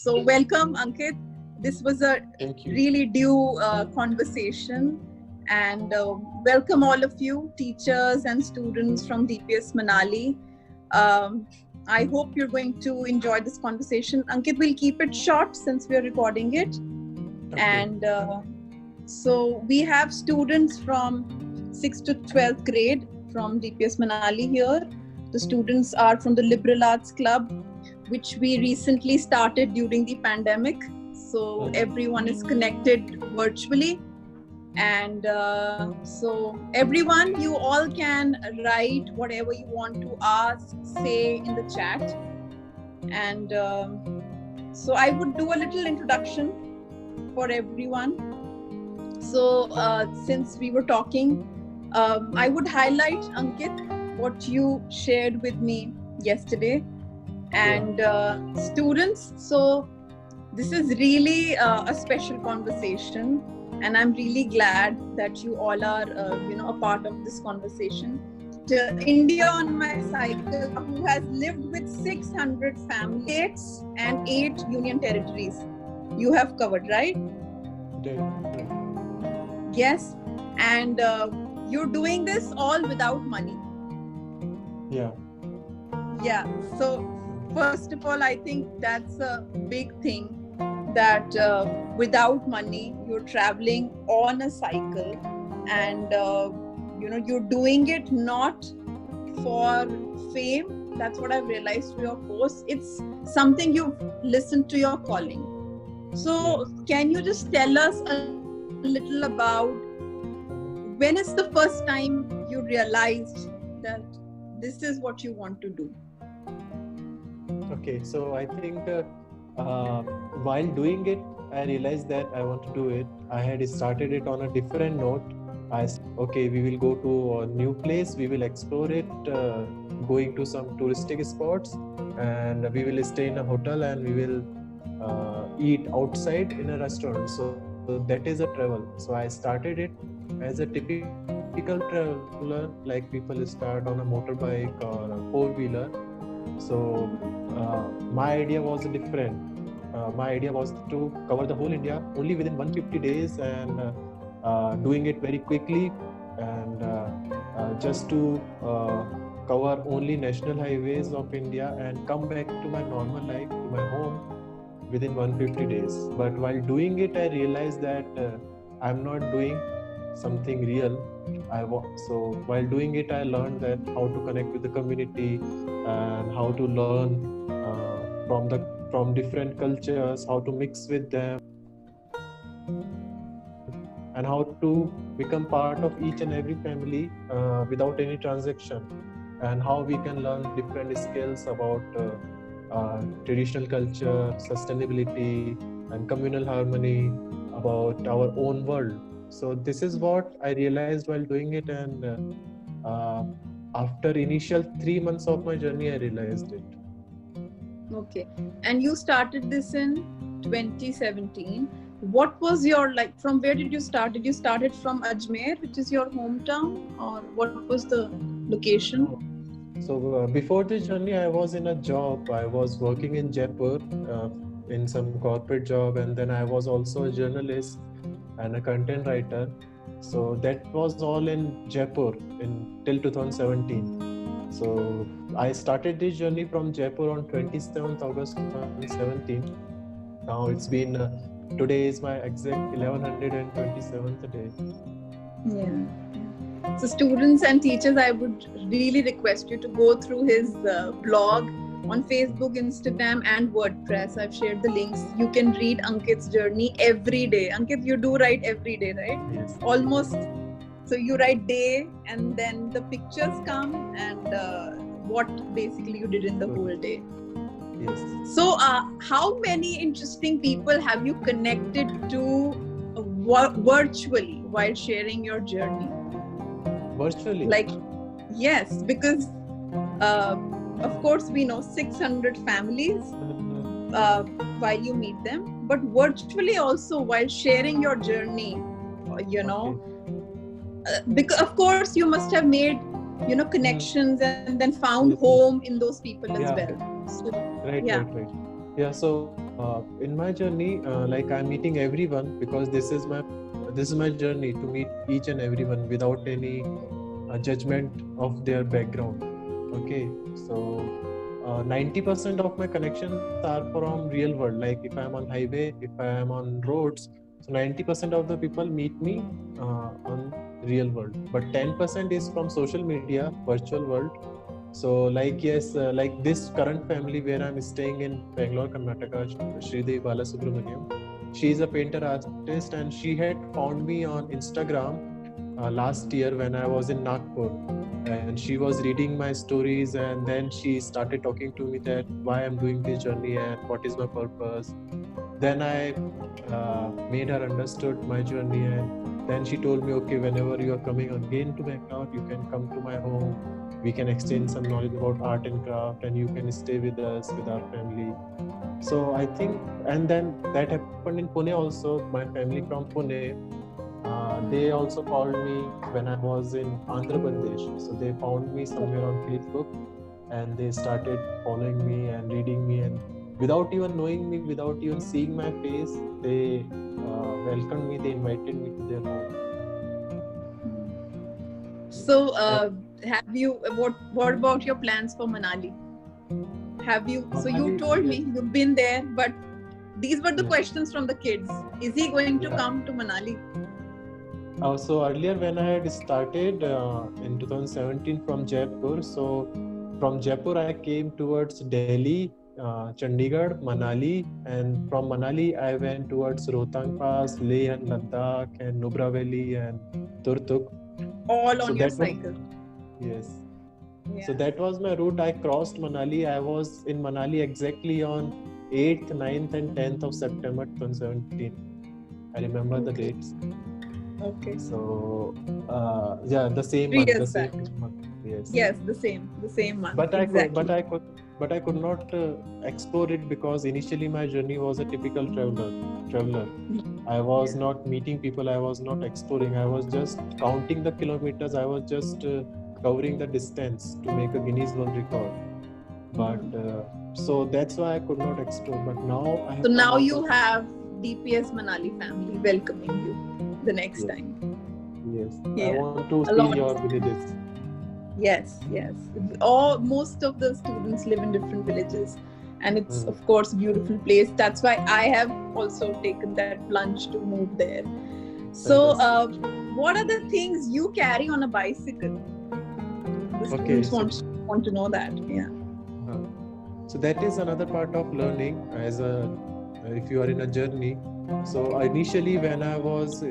So welcome, Ankit. This was a really due conversation. And welcome all of you, teachers and students from DPS Manali. I hope you're going to enjoy this conversation. Ankit, we'll keep it short since we are recording it. Okay. And so we have students from 6th to 12th grade from DPS Manali here. The students are from the Liberal Arts Club, which we recently started during the pandemic. So everyone is connected virtually. And so everyone, you all can write whatever you want to ask, say in the chat. And so I would do a little introduction for everyone. So since we were talking, I would highlight, Ankit, what you shared with me yesterday. And students, so this is really a special conversation, and I'm really glad that you all are a part of this conversation. India on my cycle, who has lived with 600 families and 8 union territories. You have covered, right? Yes. And you're doing this all without money. Yeah. So first of all, I think that's a big thing, that without money, you're traveling on a cycle, and you're doing it not for fame. That's what I've realized through your posts. It's something you've listened to your calling. So can you just tell us a little about when is the first time you realized that this is what you want to do? Okay, so I think while doing it, I realized that I want to do it. I had started it on a different note. I said, okay, we will go to a new place, we will explore it, going to some touristic spots, and we will stay in a hotel, and we will eat outside in a restaurant. So that is a travel. So I started it as a typical traveler, like people start on a motorbike or a four-wheeler. So my idea was different. My idea was to cover the whole India only within 150 days, and doing it very quickly, and just to cover only national highways of India and come back to my normal life, to my home within 150 days. But while doing it, I realized that I'm not doing something real. So while doing it, I learned that how to connect with the community and how to learn from different cultures, how to mix with them, and how to become part of each and every family without any transaction, and how we can learn different skills about traditional culture, sustainability, and communal harmony, about our own world. So this is what I realized while doing it, and after initial 3 months of my journey, I realized it. Okay. And you started this in 2017. What was your, from where did you start? Did you start it from Ajmer, which is your hometown, or what was the location? So before this journey, I was in a job. I was working in Jaipur in some corporate job, and then I was also a journalist and a content writer. So that was all in Jaipur till 2017. So I started this journey from Jaipur on 27th August 2017. Now it's been, today is my exact 1127th day. Yeah. So students and teachers, I would really request you to go through his blog on Facebook, Instagram, and WordPress. I've shared the links. You can read Ankit's journey every day. Ankit, you do write every day, right? Yes. Almost. So you write day, and then the pictures come, and what basically you did in the whole day. Yes. So how many interesting people have you connected to virtually while sharing your journey? Virtually? Like, yes, because of course we know 600 families while you meet them, but virtually also while sharing your journey, because of course you must have made connections and then found home in those people as well. So, right. Yeah, so in my journey, like I'm meeting everyone because this is my journey, to meet each and everyone without any judgment of their background. Okay, so 90% of my connections are from real world. Like if I'm on highway, if I am on roads, so 90% of the people meet me on real world, but 10% is from social media, virtual world. So like like this current family where I'm staying in Bangalore, Karnataka, Sridevi Balasubramaniam, she is a painter artist, and she had found me on Instagram last year when I was in Nagpur, and she was reading my stories, and then she started talking to me that why I'm doing this journey and what is my purpose. Then I made her understood my journey, and then she told me, okay, whenever you are coming again to Bangalore, you can come to my home. We can exchange some knowledge about art and craft, and you can stay with us, with our family. So I think, and then that happened in Pune also. My family from Pune, they also called me when I was in Andhra Pradesh. So they found me somewhere on Facebook, and they started following me and reading me, and without even knowing me, without even seeing my face, they welcomed me, they invited me to their home. So have you, what about your plans for Manali? Have you, so you told me you've been there, but these were the questions from the kids. Is he going to come to Manali? So earlier when I had started in 2017 from Jaipur, so from Jaipur I came towards Delhi, Chandigarh, Manali, and from Manali I went towards Rohtang Pass, Leh and Ladakh, and Nubra Valley and Turtuk. All on your cycle? Yes. Yeah. So that was my route. I crossed Manali. I was in Manali exactly on 8th, 9th and 10th of September 2017. I remember the dates. Okay. So, the same 3 month. years back. Yes. Yes, the same month. But exactly. I could not explore it because initially my journey was a typical traveler. I was not meeting people. I was not exploring. I was just counting the kilometers. I was just covering the distance to make a Guinness World Record. But so that's why I could not explore. But now I have. So now you have DPS Manali family welcoming you the next time. Yes. Yeah. I want to see your villages. Yes. Most of the students live in different villages, and it's of course a beautiful place. That's why I have also taken that plunge to move there. So what are the things you carry on a bicycle? The students want to know that. Yeah. So that is another part of learning if you are in a journey. So initially when I was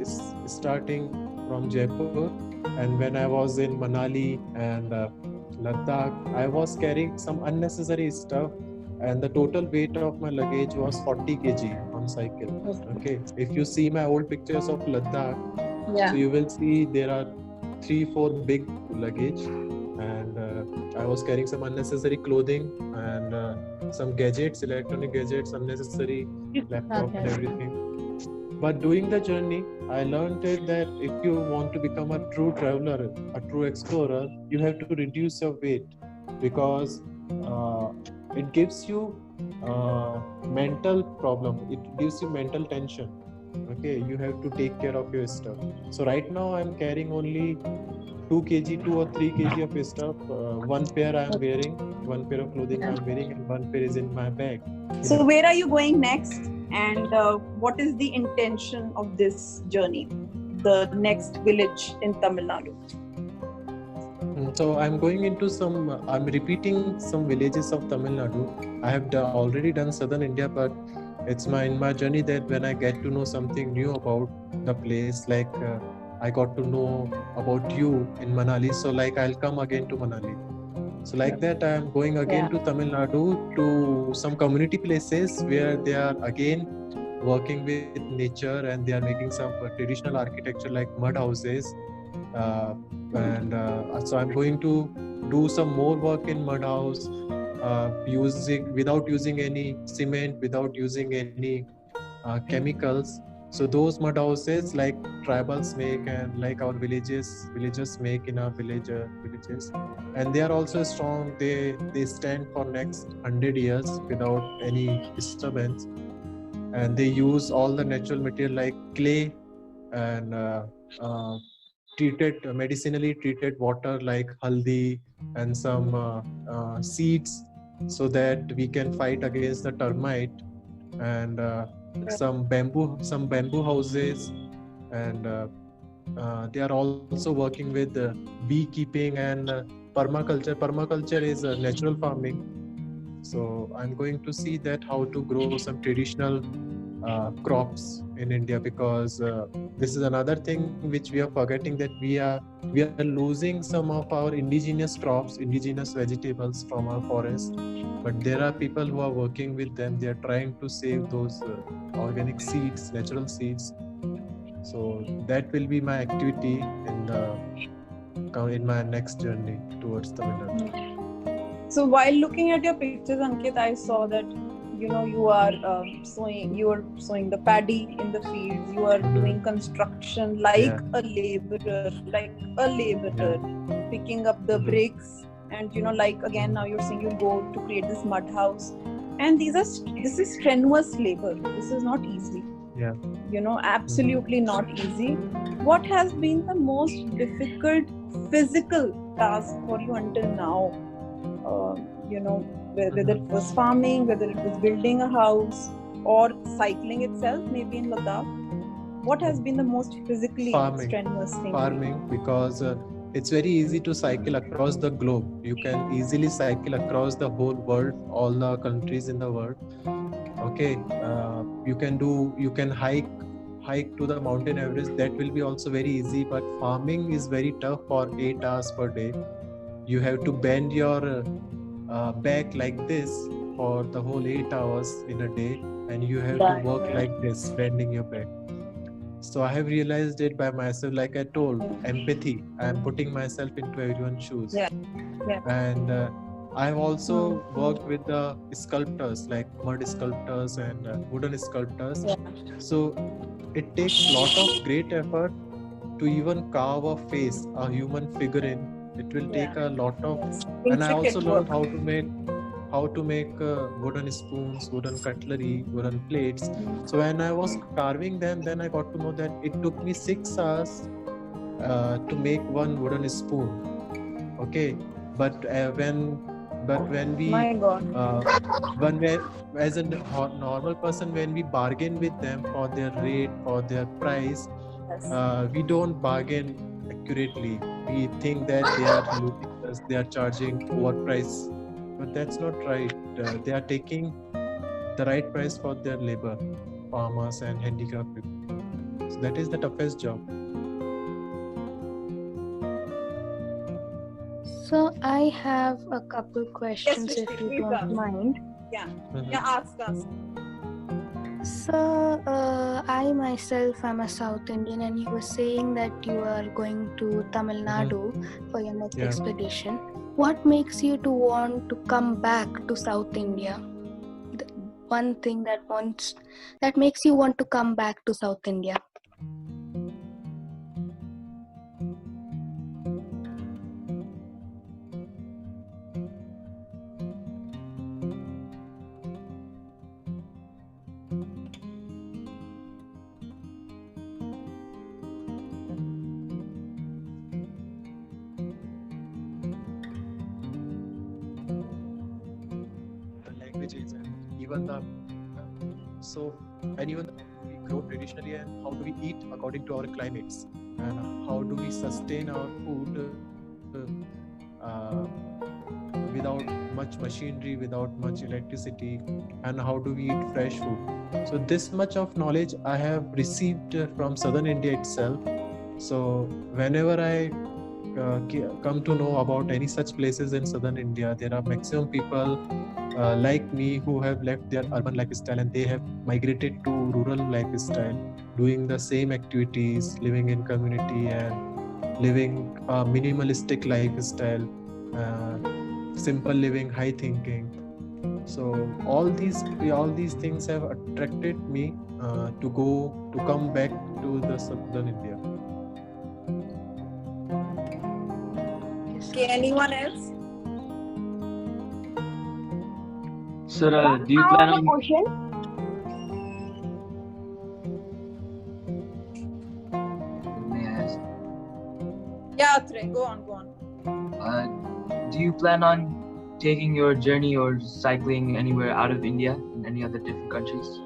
starting from Jaipur, and when I was in Manali and Ladakh, I was carrying some unnecessary stuff, and the total weight of my luggage was 40 kg on cycle. Okay. If you see my old pictures of Ladakh, so you will see there are 3-4 big luggage, and I was carrying some unnecessary clothing and some gadgets, electronic gadgets, unnecessary laptop and everything. But during the journey, I learned that if you want to become a true traveler, a true explorer, you have to reduce your weight, because it gives you mental problem. It gives you mental tension. Okay, you have to take care of your stuff. So right now I'm carrying only 2 or 3 kg of stuff. One pair I'm wearing, one pair of clothing I'm wearing, and one pair is in my bag. So where are you going next? And what is the intention of this journey? The next village in Tamil Nadu? So I'm going into I'm repeating some villages of Tamil Nadu. I have already done southern India, but it's in my journey that when I get to know something new about the place, like I got to know about you in Manali, so like I'll come again to Manali. So like that, I'm going again to Tamil Nadu to some community places where they are again working with nature and they are making some traditional architecture like mud houses. Uh, so I'm going to do some more work in mud house, without using any cement, without using any chemicals. So those mud houses like tribals make and like our villagers make in our villages, and they are also strong. They stand for next 100 years without any disturbance, and they use all the natural material like clay and uh, medicinally treated water like haldi and some seeds, so that we can fight against the termite, and some bamboo houses, and they are also working with beekeeping and permaculture is natural farming. So I'm going to see that how to grow some traditional crops in India, because this is another thing which we are forgetting, that we are losing some of our indigenous vegetables from our forest. But there are people who are working with them. They are trying to save those organic seeds, natural seeds. So that will be my activity in my next journey towards Tamil Nadu. So while looking at your pictures, Ankit, I saw that you are sowing the paddy in the fields. You are doing construction like a laborer, picking up the bricks, and like again now you're saying you go to create this mud house, and this is strenuous labor. This is not easy. Yeah. Absolutely not easy. What has been the most difficult physical task for you until now? Whether it was farming, whether it was building a house, or cycling itself, maybe in Ladakh. What has been the most physically strenuous thing? Farming, because it's very easy to cycle across the globe. You can easily cycle across the whole world, all the countries in the world. Okay, you can hike to the mountain Everest. That will be also very easy. But farming is very tough for 8 hours per day. You have to bend your back like this for the whole 8 hours in a day, and you have to work like this, bending your back. So I have realized it by myself. Like I told, empathy. I am putting myself into everyone's shoes. And I've also worked with the sculptors, like mud sculptors and wooden sculptors. So it takes a lot of great effort to even carve a face, a human figure in. It will take a lot of, and I also learned how to make wooden spoons, wooden cutlery, wooden plates. So when I was carving them, then I got to know that it took me 6 hours to make one wooden spoon. Okay, but when we as a normal person, when we bargain with them for their rate, for their price, we don't bargain accurately. We think that they are losing us, they are charging overprice, but that's not right. They are taking the right price for their labor, farmers and handicapped people. So that is the toughest job. So I have a couple questions, if you don't mind. Yeah, ask. So I myself am a South Indian, and you were saying that you are going to Tamil Nadu for your next expedition. What makes you to want to come back to South India? The one thing that makes you want to come back to South India? Even we grow traditionally, and how do we eat according to our climates, and how do we sustain our food without much machinery, without much electricity, and how do we eat fresh food. So this much of knowledge I have received from southern India itself. So whenever I come to know about any such places in southern India, there are maximum people like me who have left their urban lifestyle and they have migrated to rural lifestyle, doing the same activities, living in community and living a minimalistic lifestyle, simple living, high thinking. So all these things have attracted me to come back to the southern India. Okay, anyone else? Sir, do you plan on... question? May I ask? Yeah, Trey, go on. Do you plan on taking your journey or cycling anywhere out of India in any other different countries?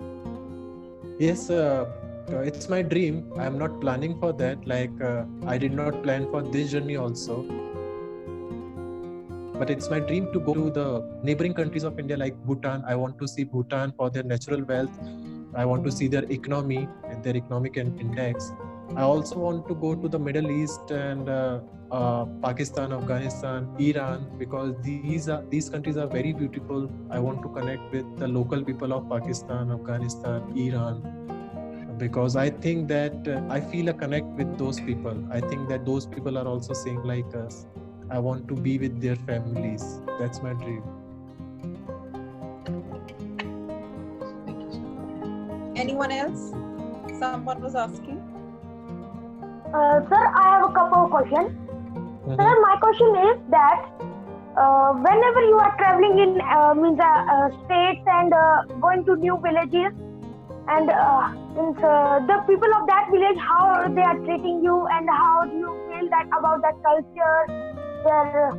Yes, it's my dream. I'm not planning for that. I did not plan for this journey also. But it's my dream to go to the neighboring countries of India like Bhutan. I want to see Bhutan for their natural wealth. I want to see their economy and their economic index. I also want to go to the Middle East and Pakistan, Afghanistan, Iran, because these countries are very beautiful. I want to connect with the local people of Pakistan, Afghanistan, Iran, because I think that I feel a connect with those people. I think that those people are also same like us. I want to be with their families. That's my dream. Thank you, sir. Anyone else? Someone was asking. Sir, I have a couple of questions. Mm-hmm. Sir, my question is that whenever you are traveling in states and going to new villages, and the people of that village, how they are treating you, and how do you feel that about that culture, their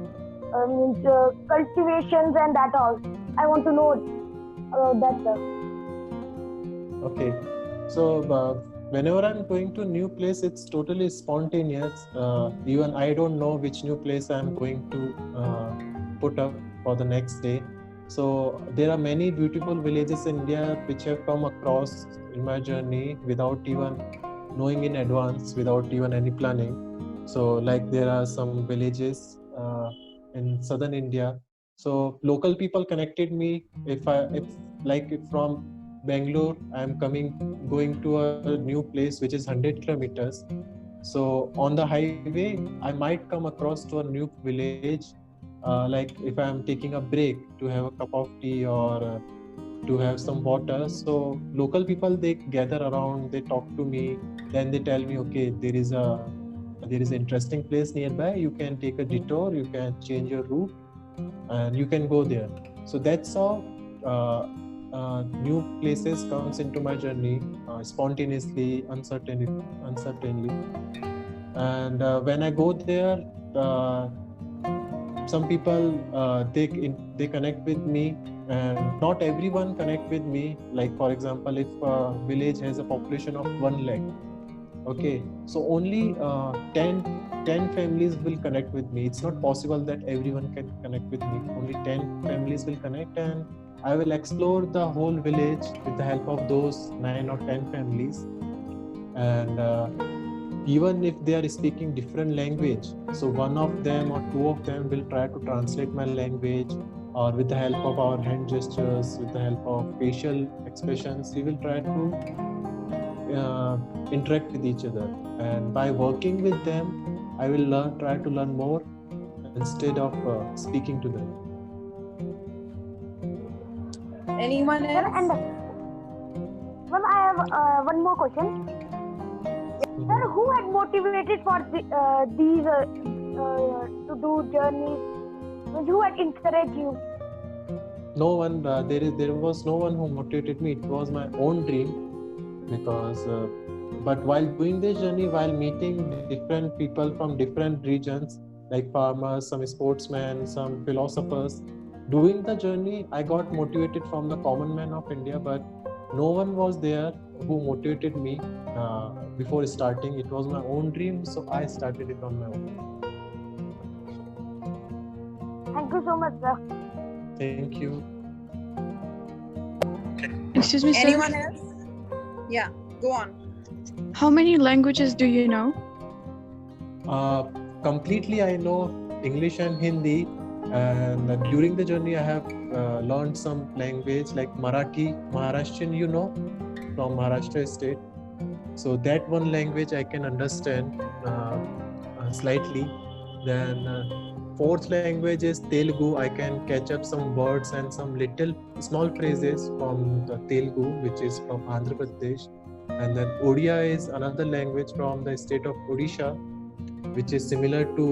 cultivations and that all? I want to know about that, sir. Okay, so whenever I'm going to a new place, it's totally spontaneous. Even I don't know which new place I'm going to put up for the next day. So there are many beautiful villages in India which have come across in my journey without even knowing in advance, without even any planning. So like there are some villages in southern India. So local people connected me. If from Bangalore, I am going to a new place which is 100 kilometers. So on the highway, I might come across to a new village. Like if I am taking a break to have a cup of tea or to have some water. So local people, they gather around, they talk to me, then they tell me, okay, there is an interesting place nearby. You can take a detour, you can change your route, and you can go there. So that's how new places comes into my journey spontaneously, uncertainly. And when I go there, some people they connect with me, and not everyone connect with me. Like for example, if a village has a population of 1 lakh, okay, so only 10 families will connect with me. It's not possible that everyone can connect with me. Only 10 families will connect, and I will explore the whole village with the help of those 9 or 10 families. And even if they are speaking different language, so one of them or two of them will try to translate my language, or with the help of our hand gestures, with the help of facial expressions, we will try to interact with each other. And by working with them, I will try to learn more instead of speaking to them. Anyone Sir, else? and well, I have one more question. Sir, who had motivated for these to do journeys? Who had encouraged you? No one. There was no one who motivated me. It was my own dream, because. But while doing this journey, while meeting different people from different regions, like farmers, some sportsmen, some philosophers, doing the journey, I got motivated from the common man of India, but no one was there who motivated me before starting. It was my own dream, so I started it on my own. Thank you so much, sir. Thank you. Excuse me, sir. Anyone else? Yeah, go on. How many languages do you know? Completely, I know English and Hindi, and during the journey, I have learned some language like Marathi, Maharashtrian, you know, from Maharashtra state. So that one language I can understand slightly. Then fourth language is Telugu. I can catch up some words and some little small phrases from the Telugu, which is from Andhra Pradesh. And then Odia is another language from the state of Odisha, which is similar to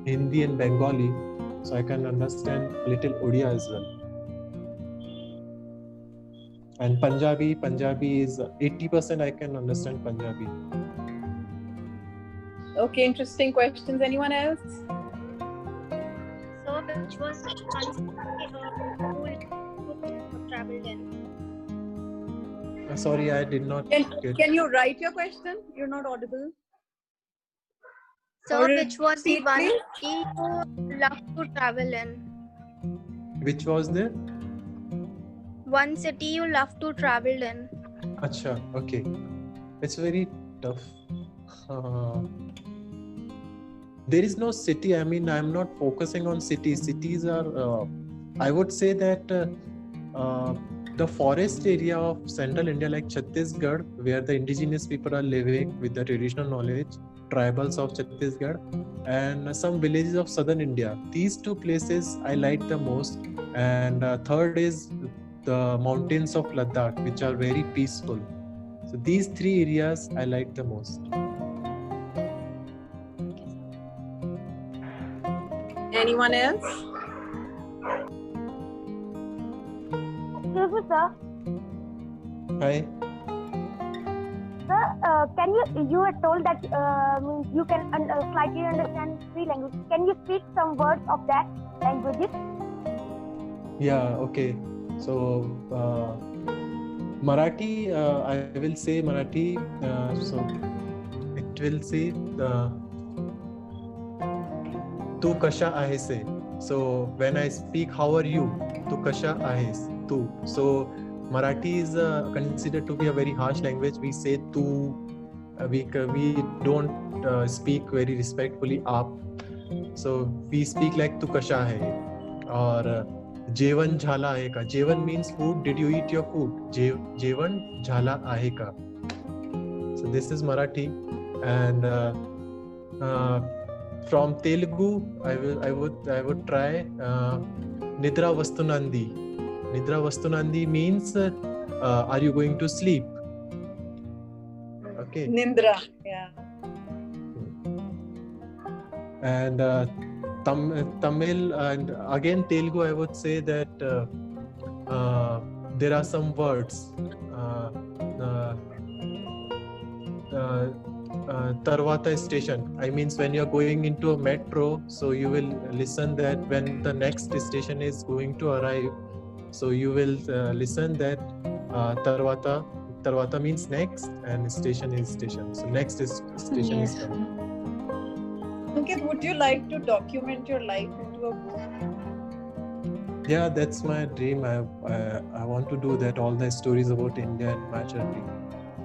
Hindi and Bengali. So I can understand a little Odia as well. And Punjabi is 80% I can understand Punjabi. Okay, interesting questions. Anyone else? So, which was the country you traveled in? Sorry, I did not get. Can you write your question? You're not audible. So, Or which was the repeat, one please? city you love to travel in? Which was the? One city you love to travel in. Acha, okay. It's very tough. There is no city. I mean, I'm not focusing on cities. Cities are, I would say that the forest area of central India, like Chhattisgarh, where the indigenous people are living with the traditional knowledge, tribals of Chhattisgarh, and some villages of southern India. These two places I like the most. And third is the mountains of Ladakh, which are very peaceful. So these three areas I like the most. Anyone else? Excuse me, sir. Hi. Sir, you had told that means you can slightly understand three languages. Can you speak some words of that languages? Yeah, okay. So Marathi, I will say Marathi. So it will say Tu kasha आहेस. So when I speak, how are you? Tu kasha आहेस. Tu. So Marathi is considered to be a very harsh language. We say tu. We don't speak very respectfully aap. So we speak like tu kasha hai. Or जेवण झाला आहे का? जेवण means food. Did you eat your food? जेवण झाला आहे का? So this is Marathi. And from Telugu, I would try Nidra Vastunandi. Nidra Vastunandi means are you going to sleep? Okay. Nindra, yeah. And Tamil and again Telugu, I would say that there are some words. Tarvata station. I mean, when you're going into a metro, so you will listen that when the next station is going to arrive, so you will listen that Tarvata. Tarvata means next, and station is station. So next is station is coming. Ankit, would you like to document your life into a book? Yeah, that's my dream. I want to do that. All the stories about India and my journey.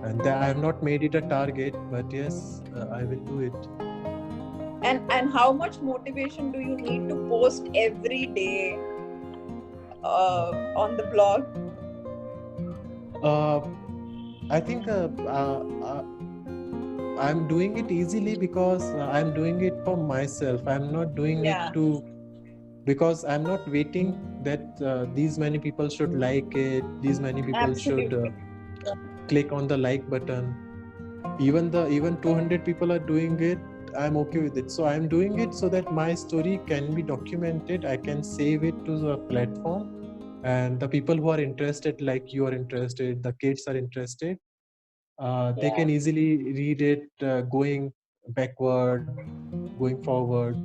And I have not made it a target, but yes, I will do it. And how much motivation do you need to post every day on the blog? I think I'm doing it easily because I'm doing it for myself. I'm not doing it because I'm not waiting that these many people should like it. These many people should click on the like button. Even 200 people are doing it. I'm okay with it. So I'm doing it so that my story can be documented. I can save it to the platform, and the people who are interested, like you are interested, the kids are interested, they can easily read it going backward, going forward.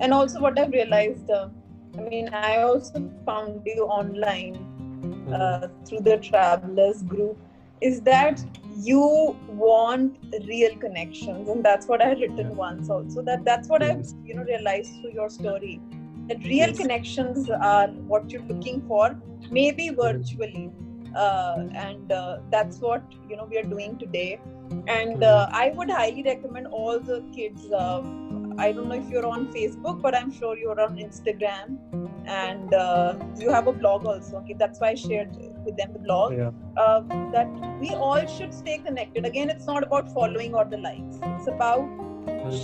And also what I've realized, I also found you online through the Travelers group, is that you want real connections, and that's what I had written once also, that's what I've realized through your story, that real connections are what you're looking for, maybe virtually, and that's what we are doing today. And I would highly recommend all the kids, I don't know if you're on Facebook, but I'm sure you're on Instagram, and you have a blog also. Okay, that's why I shared with them the blog. That we all should stay connected. Again, it's not about following or the likes. It's about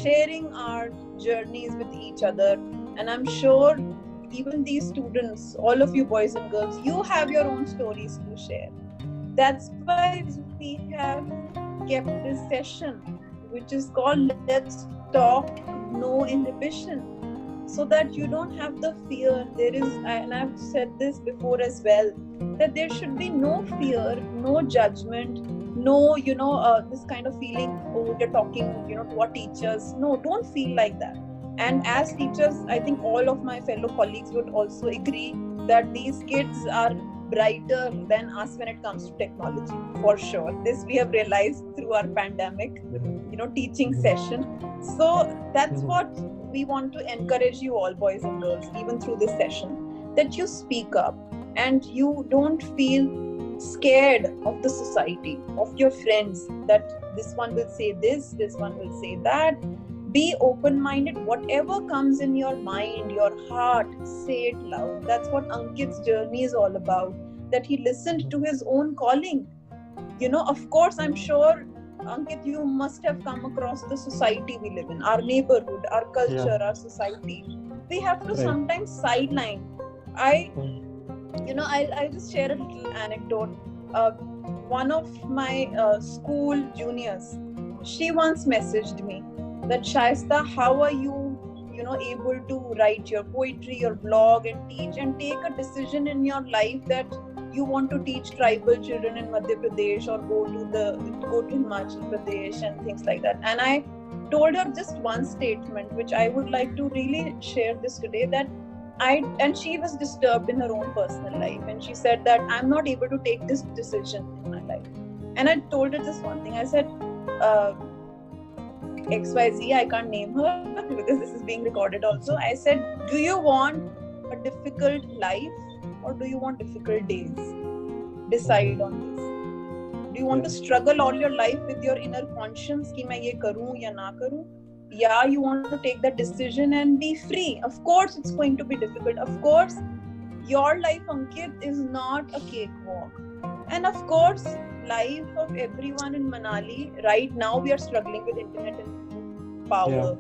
sharing our journeys with each other. And I'm sure even these students, all of you boys and girls, you have your own stories to share. That's why we have kept this session, which is called Let's Talk No Inhibition, so that you don't have the fear. There is, and I've said this before as well, that there should be no fear, no judgment, no this kind of feeling, oh, we're talking to our teachers. No, don't feel like that. And as teachers, I think all of my fellow colleagues would also agree that these kids are brighter than us when it comes to technology, for sure. This we have realized through our pandemic teaching session. So that's what we want to encourage you all, boys and girls, even through this session, that you speak up and you don't feel scared of the society, of your friends, that this one will say this one will say that. Be open-minded. Whatever comes in your mind, your heart, say it loud. That's what Ankit's journey is all about, that he listened to his own calling. Of course, I'm sure, Ankit, you must have come across the society we live in, our neighborhood, our culture, our society. We have to sometimes sideline. I'll just share a little anecdote. One of my school juniors, she once messaged me that, Shaista, how are you, able to write your poetry, your blog, and teach, and take a decision in your life that you want to teach tribal children in Madhya Pradesh, or go to Himachal Pradesh and things like that. And I told her just one statement, which I would like to really share this today, that and she was disturbed in her own personal life, and she said that I'm not able to take this decision in my life. And I told her just one thing. I said, XYZ, I can't name her because this is being recorded also. I said, do you want a difficult life or do you want difficult days? Decide on this. Do you want to struggle all your life with your inner conscience ki main ye karu ya na karu? Yeah, you want to take that decision and be free. Of course, it's going to be difficult. Of course, your life, Ankit, is not a cakewalk. And of course, life of everyone in Manali, right now we are struggling with internet and power,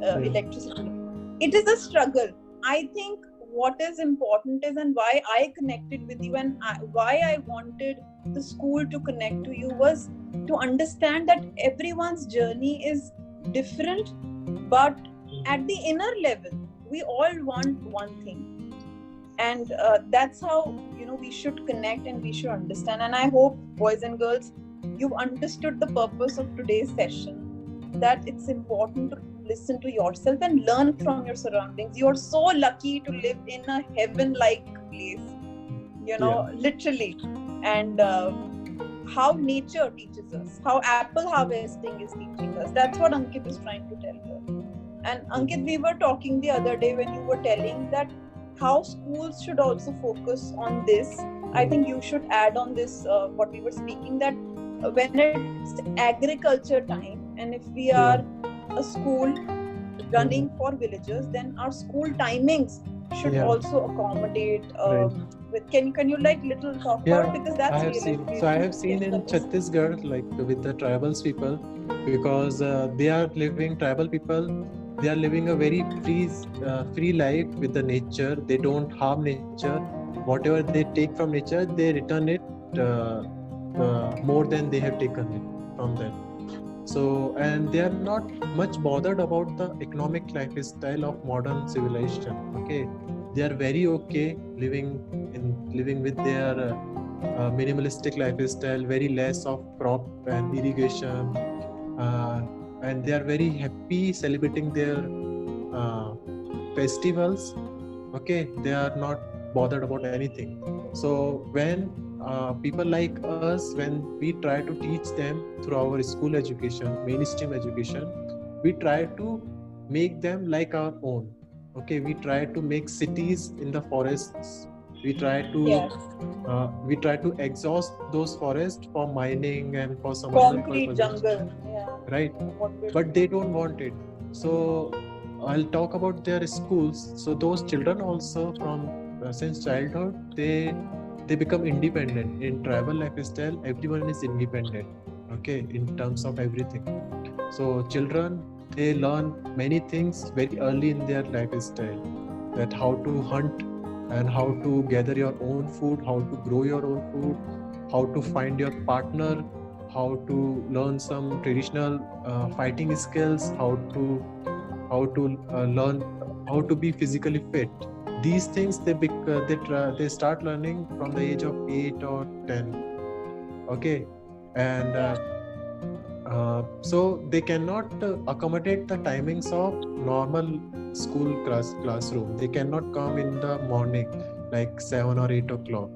electricity. It is a struggle. I think what is important is, and why I connected with you and why I wanted the school to connect to you, was to understand that everyone's journey is different, but at the inner level, we all want one thing. And that's how we should connect and we should understand. And I hope, boys and girls, you've understood the purpose of today's session, that it's important to listen to yourself and learn from your surroundings. You're so lucky to live in a heaven-like place, literally. And how nature teaches us, how apple harvesting is teaching us. That's what Ankit is trying to tell her. And Ankit, we were talking the other day when you were telling that how schools should also focus on this. I think you should add on this what we were speaking, that when it's agriculture time, and if we are a school running for villagers, then our school timings should also accommodate with, can you like little talk about it, because that's I have seen in Chhattisgarh, like with the tribals people, because tribal people, they are living a very free life with the nature. They don't harm nature. Whatever they take from nature, they return it more than they have taken it from them. So, and they are not much bothered about the economic lifestyle of modern civilization. Okay, they are very okay living with their minimalistic lifestyle, very less of crop and irrigation, and they are very happy celebrating their festivals. Okay, they are not bothered about anything. So when people like us, when we try to teach them through our school education, mainstream education, we try to make them like our own. Okay, we try to make cities in the forests. We try to exhaust those forests for mining and for some concrete other purposes. jungle. Right, but they don't want it. So I'll talk about their schools. So those children also from since childhood, they become independent in tribal lifestyle. Everyone is independent, okay, in terms of everything. So children, they learn many things very early in their lifestyle, that how to hunt and how to gather your own food, how to grow your own food, how to find your partner, how to learn some traditional fighting skills, how to learn how to be physically fit. These things they start learning from the age of 8 or 10. Okay, and so they cannot accommodate the timings of normal school classroom. They cannot come in the morning like 7 or 8 o'clock.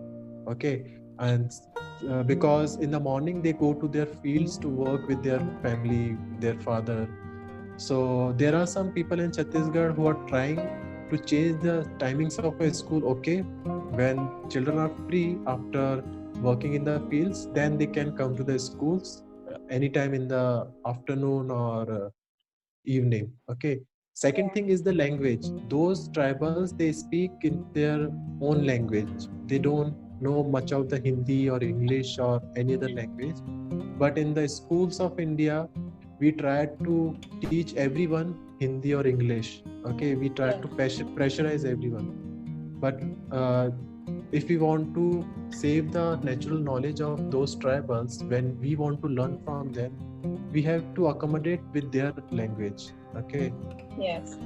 Okay, and because in the morning they go to their fields to work with their family, their father. So there are some people in Chhattisgarh who are trying to change the timings of a school. Okay, when children are free after working in the fields, then they can come to the schools anytime in the afternoon or evening. Okay. Second thing is the language. Those tribals, they speak in their own language. They don't know much of the Hindi or English or any other language. But in the schools of India, we try to teach everyone Hindi or English. Okay, we try to pressurize everyone. But if we want to save the natural knowledge of those tribals, when we want to learn from them, we have to accommodate with their language. Okay. Yes.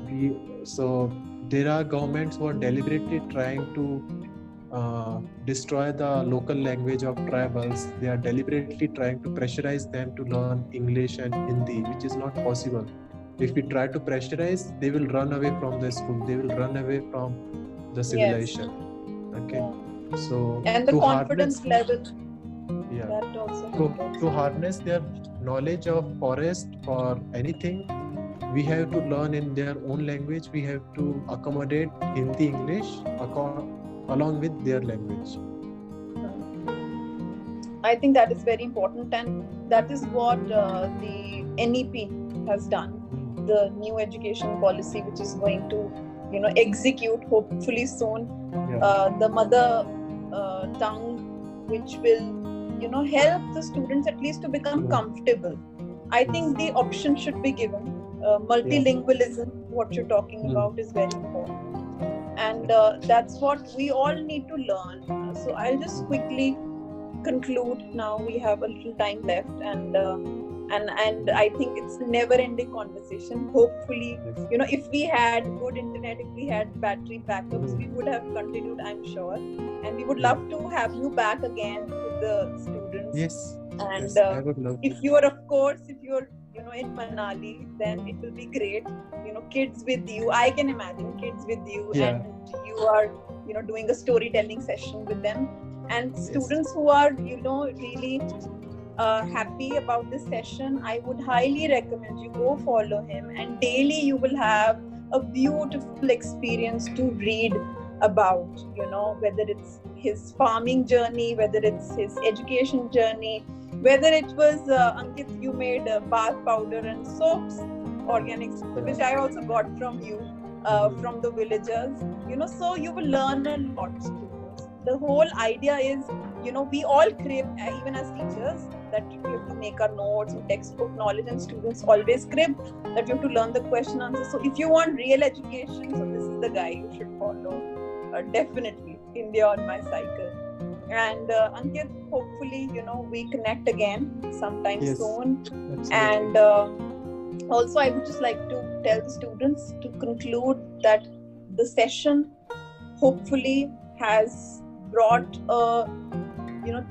So there are governments who are deliberately trying to destroy the local language of tribals. They are deliberately trying to pressurize them to learn English and Hindi, which is not possible. If we try to pressurize, they will run away from the school. They will run away from the civilization. Yes. Okay. So and the confidence level. Yeah. That also. To harness their knowledge of forest or anything, we have to learn in their own language. We have to accommodate Hindi, English along with their language. I think that is very important, and that is what the NEP has done. The new education policy, which is going to, execute hopefully soon. Yeah. The mother tongue, which will, help the students at least to become comfortable. I think the option should be given. Multilingualism, what you're talking about, is very important. And that's what we all need to learn. So I'll just quickly conclude now. We have a little time left, and I think it's never-ending conversation. Hopefully, if we had good internet, if we had battery backups, we would have continued, I'm sure. And we would love to have you back again with the students. Yes. And yes, I would love if you're in Manali, then it will be great. Kids with you. I can imagine kids with you, and you are, doing a storytelling session with them. And students who are, really happy about this session, I would highly recommend you go follow him, and daily you will have a beautiful experience to read about, whether it's his farming journey, whether it's his education journey, whether it was Ankit, you made bath powder and soaps, organics, which I also got from you, from the villagers, so you will learn a lot. The whole idea is, we all crib, even as teachers, that we have to make our notes, textbook knowledge, and students always crib that you have to learn the question answer. So if you want real education, so this is the guy you should follow. Definitely, India on my cycle. And Ankit, hopefully, we connect again sometime soon. Absolutely. And also, I would just like to tell the students to conclude that the session hopefully has brought a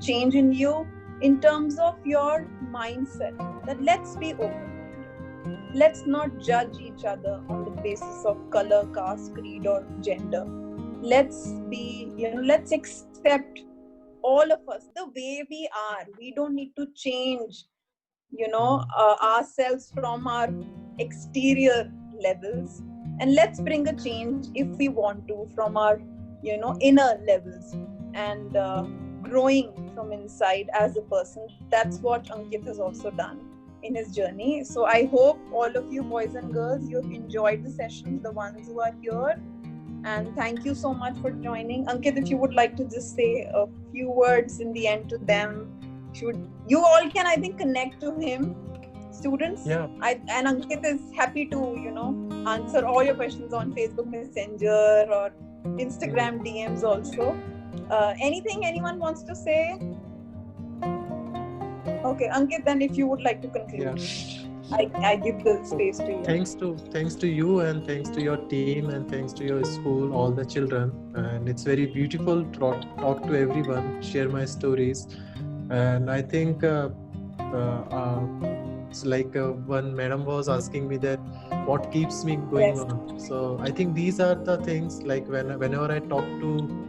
change in you in terms of your mindset, that let's be open. Let's not judge each other on the basis of color, caste, creed, or gender. Let's be, let's accept all of us, the way we are. We don't need to change, ourselves from our exterior levels, and let's bring a change if we want to from our, inner levels, and growing from inside as a person. That's what Ankit has also done in his journey. So I hope all of you boys and girls, you've enjoyed the sessions, the ones who are here. And thank you so much for joining. Ankit, if you would like to just say a few words in the end to them, you all can, I think, connect to him, students. Yeah. And Ankit is happy to, answer all your questions on Facebook Messenger or Instagram DMs also. Anything anyone wants to say? Okay, Ankit, then if you would like to conclude. Yeah. I give the space to you. Thanks to you, and thanks to your team, and thanks to your school, all the children. And it's very beautiful to talk to everyone, share my stories. And I think it's like one madam was asking me that what keeps me going on. So I think these are the things, like whenever I talk to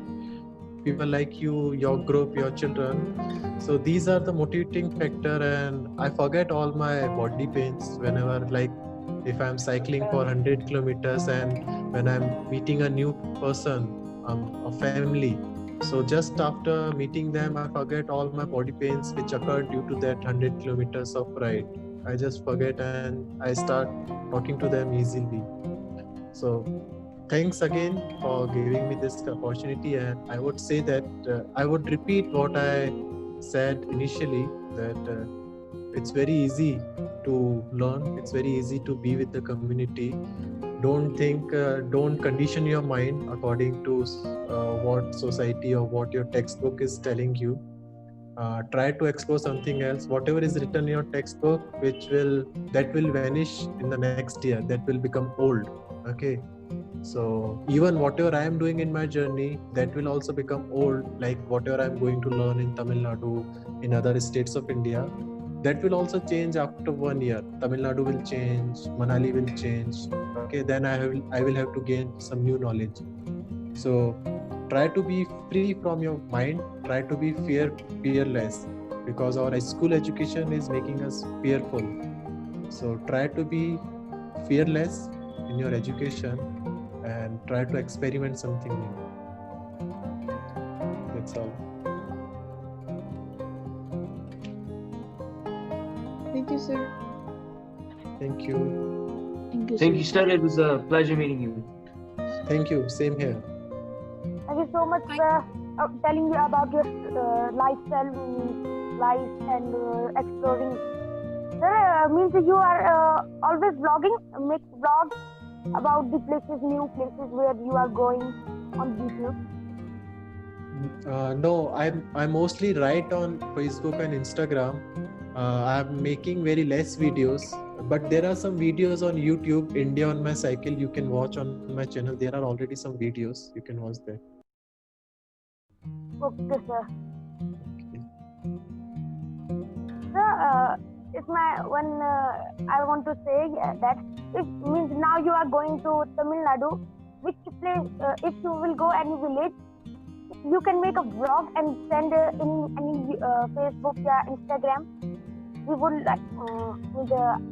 people like you, your group, your children, so these are the motivating factor. And I forget all my body pains whenever, like if I'm cycling for 100 kilometers and when I'm meeting a new person, a family, so just after meeting them, I forget all my body pains which occurred due to that 100 kilometers of ride. I just forget and I start talking to them easily. So thanks again for giving me this opportunity. And I would say that I would repeat what I said initially, that it's very easy to learn. It's very easy to be with the community. Don't condition your mind according to what society or what your textbook is telling you. Try to explore something else. Whatever is written in your textbook, that will vanish in the next year. That will become old. Okay. So even whatever I am doing in my journey, that will also become old. Like whatever I'm going to learn in Tamil Nadu, in other states of India, that will also change after 1 year. Tamil Nadu will change, Manali will change. Okay, then I will have to gain some new knowledge. So try to be free from your mind. Try to be fearless, because our school education is making us fearful. So try to be fearless in your education and try to experiment something new. That's all. Thank you, sir. Thank you. Thank you, sir. It was a pleasure meeting you. Thank you. Same here. Thank you so much for telling you about your lifestyle, life, and exploring. Sir, means you are always vlogging, make vlogs about the places, new places where you are going on YouTube. No, I mostly write on Facebook and Instagram. I'm making very less videos, but there are some videos on YouTube, India on my cycle. You can watch on my channel. There are already some videos. You can watch that. Okay, sir. Sir, it's my one. I want to say that it means now you are going to Tamil Nadu. Which place? If you will go any village, you can make a vlog and send in any Facebook or Instagram. We would like.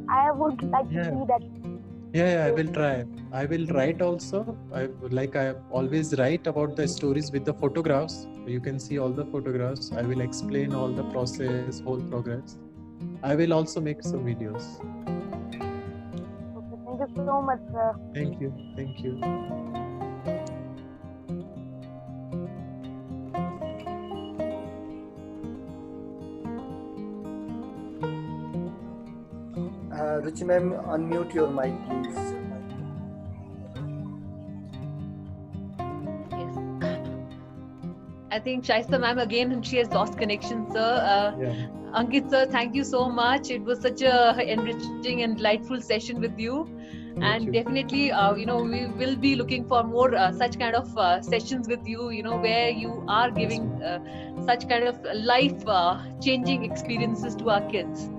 I would like to see that. Yeah, I will try. I will write also. I always write about the stories with the photographs. You can see all the photographs. I will explain all the process, whole progress. I will also make some videos. Okay, thank you so much, sir. Thank you. Thank you. Ruchi ma'am, unmute your mic, please. Yes. I think Shaista ma'am again, she has lost connection, sir. Ankit sir, thank you so much. It was such a enriching and delightful session with you. And definitely, we will be looking for more such kind of sessions with you, where you are giving such kind of life-changing experiences to our kids.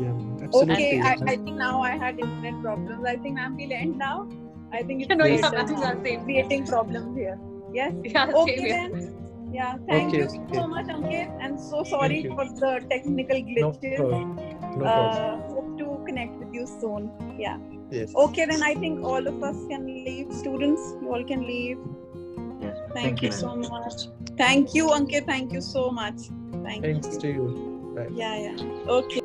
Yeah, absolutely. Okay, I think now I had internet problems. I think ma'am will end now. I think it's Same. creating problems here. Yes? Yeah, Okay same then. Yeah, thank Okay, you okay. so much, Ankit, and so sorry Thank you. for the technical No glitches. problem. No problem. Hope to connect with you soon. Yeah. Yes. Okay, then I think all of us can leave. Students, you all can leave. Yes. Thank you so much. Thank you, Ankit. Thank you so much. Thank Thanks you. to you. Bye. Yeah. Okay.